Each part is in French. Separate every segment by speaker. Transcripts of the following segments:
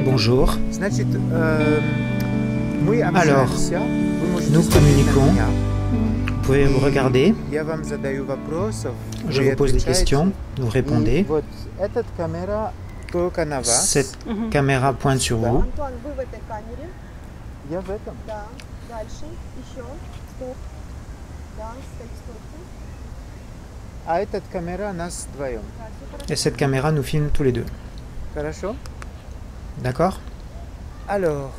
Speaker 1: Bonjour. Alors, nous communiquons. Vous pouvez me regarder. Je vous pose des questions, vous répondez. Cette caméra pointe sur vous. Et cette caméra nous filme tous les deux. D'accord?
Speaker 2: Alors,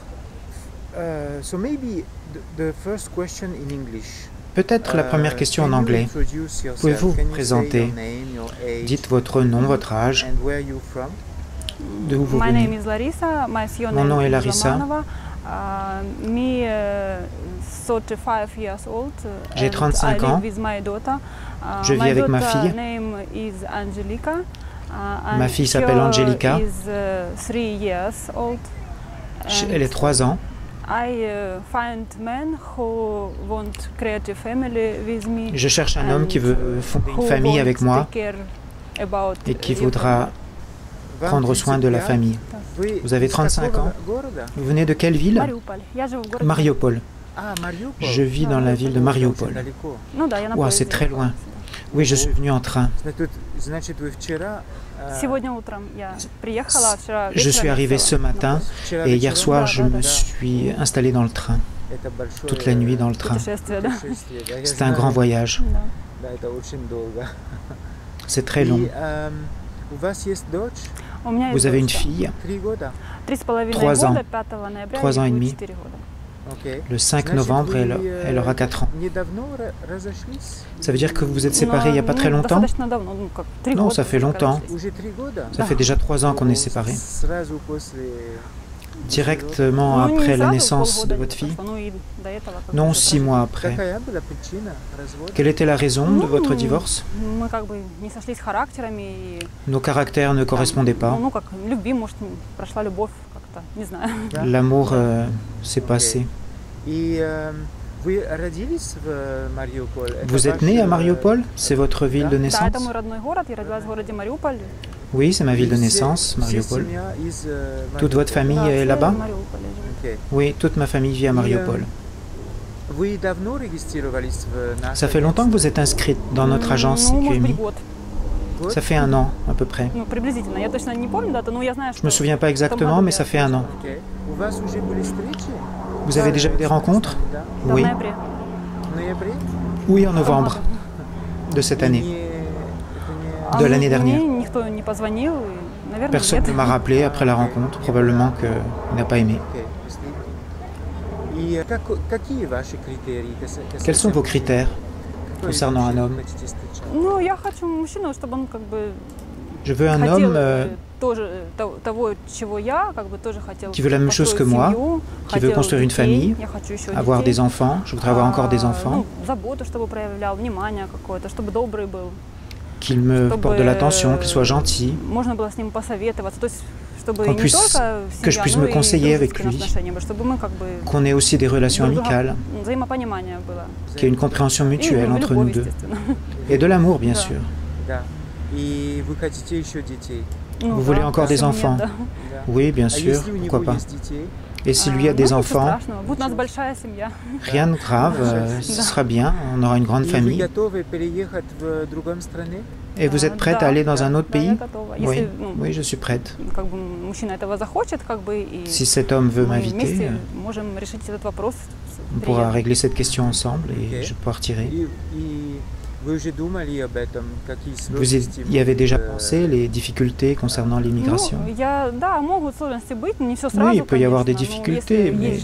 Speaker 1: peut-être la première question en anglais. Pouvez-vous vous présenter? Dites votre nom, votre âge, d'où vous venez. Mon nom est Larissa. J'ai 35 ans. Je vis avec ma fille. Ma fille s'appelle Angelica. Elle est 3 ans. Je cherche un homme qui veut fonder une famille avec moi et qui voudra prendre soin de la famille. Vous avez 35 ans. Vous venez de quelle ville? Mariupol. Je vis dans la ville de Mariupol. Wow, c'est très loin. Oui, je suis venu en train. Je suis arrivé ce matin et hier soir, je me suis installé dans le train. Toute la nuit dans le train. C'est un grand voyage. C'est très long. Vous avez une fille, 3 ans, 3 ans et demi. Le 5 novembre, elle aura 4 ans. Ça veut dire que vous vous êtes séparés il n'y a pas très longtemps? Non, ça fait longtemps. Ça fait déjà 3 ans qu'on est séparés. Directement après la naissance de votre fille? Non, 6 mois après. Quelle était la raison de votre divorce? Nos caractères ne correspondaient pas. L'amour s'est passé. Vous êtes né à Mariupol? C'est votre ville de naissance? Oui, c'est ma ville de naissance, Mariupol. Toute votre famille est là-bas? Oui, toute ma famille vit à Mariupol. Ça fait longtemps que vous êtes inscrite dans notre agence QMI? Ça fait 1 an, à peu près. Je ne me souviens pas exactement, mais ça fait 1 an. Vous avez déjà eu des rencontres? Oui. Oui, en novembre de cette année. De l'année dernière. Personne ne m'a rappelé après la rencontre. Probablement qu'il n'a pas aimé. Quels sont vos critères concernant un homme? Je veux un homme qui veut la même chose que moi, qui veut construire une famille, avoir des enfants. Je voudrais avoir encore des enfants. Qu'il me porte de l'attention, qu'il soit gentil. Que je puisse me conseiller avec lui, qu'on ait aussi des relations amicales, qu'il y ait une compréhension mutuelle entre nous deux, et de l'amour, bien sûr. Vous voulez encore des enfants? Oui, bien sûr, pourquoi pas. Et si lui a des enfants, rien de grave, ce sera bien, on aura une grande famille. Et vous êtes prête à aller dans un autre pays? Oui, oui, je suis prête. Si cet homme veut m'inviter, on pourra régler cette question ensemble et je pourrai retirer. Vous y avez déjà pensé, les difficultés concernant l'immigration? Oui, il peut y avoir des difficultés, mais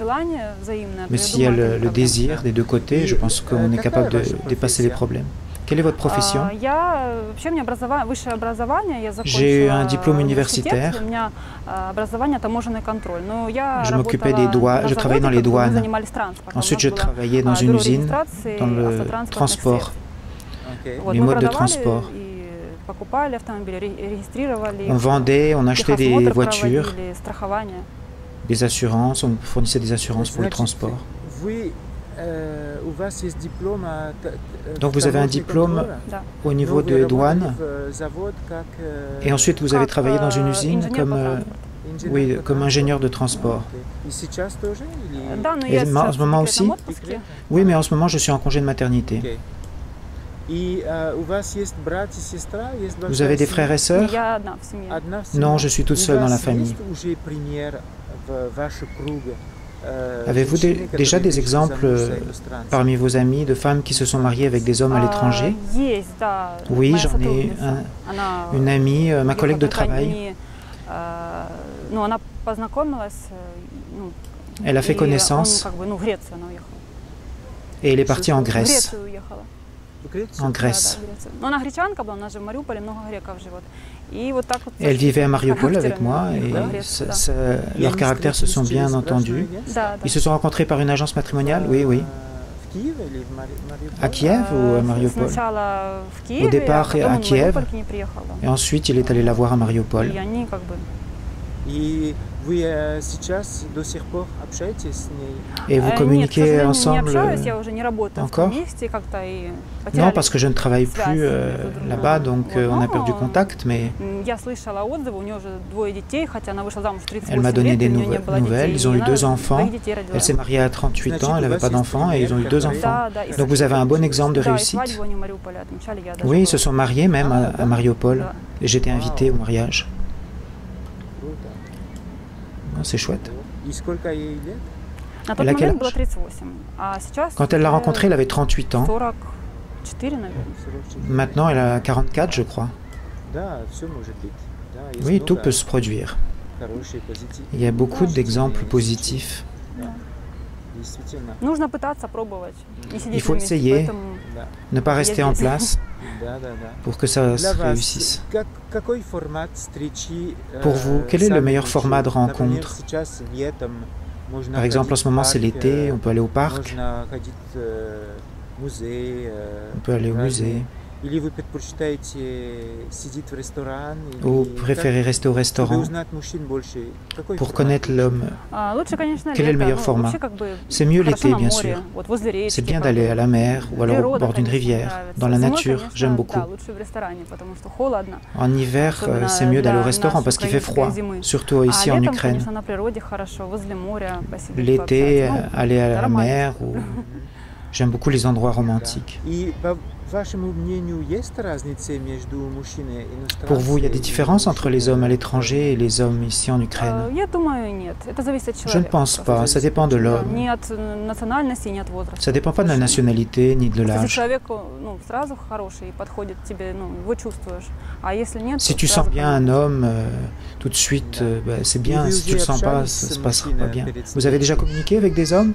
Speaker 1: s'il y a le désir des deux côtés, je pense qu'on est capable de dépasser les problèmes. Quelle est votre profession? J'ai eu un diplôme universitaire. Je m'occupais des douanes, je travaillais dans les douanes. Ensuite, je travaillais dans une usine, dans le transport, les modes de transport. On vendait, on achetait des voitures, des assurances, on fournissait des assurances pour le transport. Donc vous avez un diplôme au niveau des douanes et ensuite vous avez travaillé dans une usine comme Oui, comme ingénieur de transport. Et en ce moment aussi? Oui, mais en ce moment, je suis en congé de maternité. Vous avez des frères et sœurs? Non, je suis toute seule dans la famille. Avez-vous déjà des exemples parmi vos amis de femmes qui se sont mariées avec des hommes à l'étranger? Oui, j'en ai une amie, ma collègue de travail. Elle a fait connaissance et elle est partie en Grèce. En Grèce. Elle vivait à Mariupol avec moi et leurs caractères se sont bien entendus. Ils se sont rencontrés par une agence matrimoniale? Oui, oui. À Kiev ou à Mariupol? Au départ à Kiev et ensuite il est allé la voir à Mariupol. Et vous communiquez ensemble encore? Non, parce que je ne travaille plus là-bas, donc on a perdu contact, mais elle m'a donné des nouvelles. Ils ont eu 2 enfants. Elle s'est mariée à 38 ans, elle n'avait pas d'enfants et ils ont eu 2 enfants. Donc vous avez un bon exemple de réussite. Oui, ils se sont mariés même à Mariupol et j'étais invité au mariage. C'est chouette. Elle a quel âge? Quand elle l'a rencontré, elle avait 38 ans. Maintenant, elle a 44, je crois. Oui, tout peut se produire. Il y a beaucoup d'exemples positifs. Il faut essayer, ne pas rester en place pour que ça se réussisse. Pour vous, quel est le meilleur format de rencontre? Par exemple, en ce moment, c'est l'été, on peut aller au parc, on peut aller au musée. Ou préférez rester au restaurant pour connaître l'homme? Quel est le meilleur format? C'est mieux l'été, bien sûr. C'est bien d'aller à la mer ou alors au bord d'une rivière, dans la nature, j'aime beaucoup. En hiver, c'est mieux d'aller au restaurant parce qu'il fait froid, surtout ici en Ukraine. L'été, aller à la mer, ou... j'aime beaucoup les endroits romantiques. Pour vous, il y a des différences entre les hommes à l'étranger et les hommes ici en Ukraine? Je ne pense pas, ça dépend de l'homme. Ça ne dépend pas de la nationalité ni de l'âge. Si tu sens bien un homme, tout de suite, c'est bien. Si tu ne le sens pas, ça ne se passera pas bien. Vous avez déjà communiqué avec des hommes?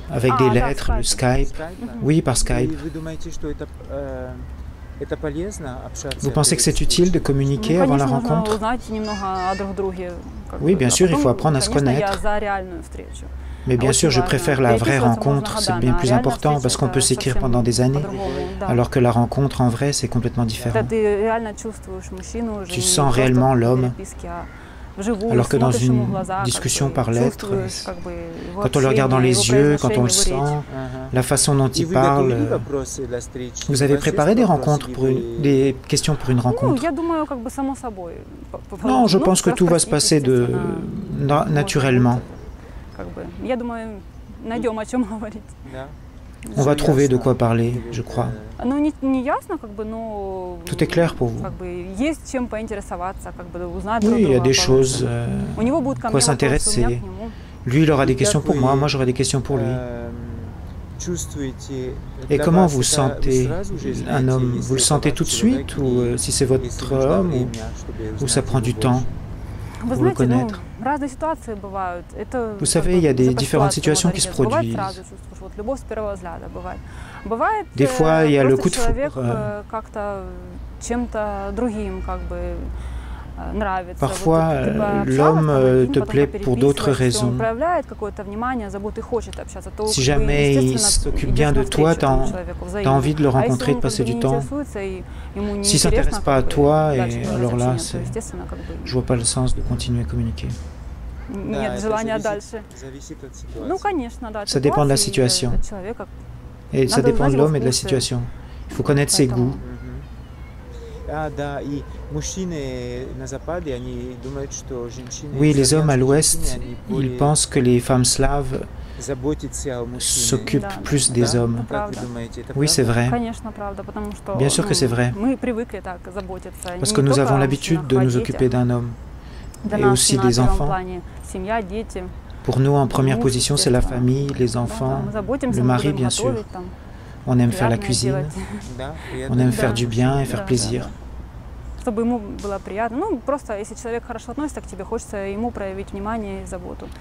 Speaker 1: Avec des lettres, le Skype. Oui, par Skype. Vous pensez que c'est utile de communiquer avant la rencontre? Oui, bien sûr, il faut apprendre à se connaître. Mais bien sûr, je préfère la vraie rencontre, c'est bien plus important parce qu'on peut s'écrire pendant des années, alors que la rencontre en vrai, c'est complètement différent. Tu sens réellement l'homme. Alors que dans une discussion par lettre, quand on le regarde dans les yeux, quand on le sent, la façon dont il parle... Vous avez préparé des rencontres, des questions pour une rencontre? Non, je pense que tout va se passer naturellement. On va trouver de quoi parler, je crois. Tout est clair pour vous? Oui, il y a des choses quoi s'intéresser. Lui, il aura des questions pour moi, moi j'aurai des questions pour lui. Et comment vous sentez un homme? Vous le sentez tout de suite ou si c'est votre homme ou ça prend du temps pour le connaître? Vous savez, il y a des différentes situations qui se produisent. Des fois, il y a le coup de foudre. Parfois, l'homme te plaît pour d'autres raisons. Si jamais il s'occupe bien de toi, tu as envie de le rencontrer, de passer du temps. S'il ne s'intéresse pas à toi, et alors là, je ne vois pas le sens de continuer à communiquer. Ça dépend de la situation. Et ça dépend de l'homme et de la situation. Il faut connaître ses goûts. Oui, les hommes à l'Ouest, ils pensent que les femmes slaves s'occupent plus des hommes. Oui, c'est vrai. Bien sûr que c'est vrai. Parce que nous avons l'habitude de nous occuper d'un homme et aussi des enfants. Pour nous, en première position, c'est la famille, les enfants, le mari, bien sûr. On aime faire la cuisine, on aime faire du bien et faire plaisir.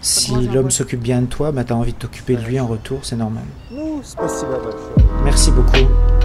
Speaker 1: Si l'homme s'occupe bien de toi, tu as envie de t'occuper de lui en retour, c'est normal. Merci beaucoup.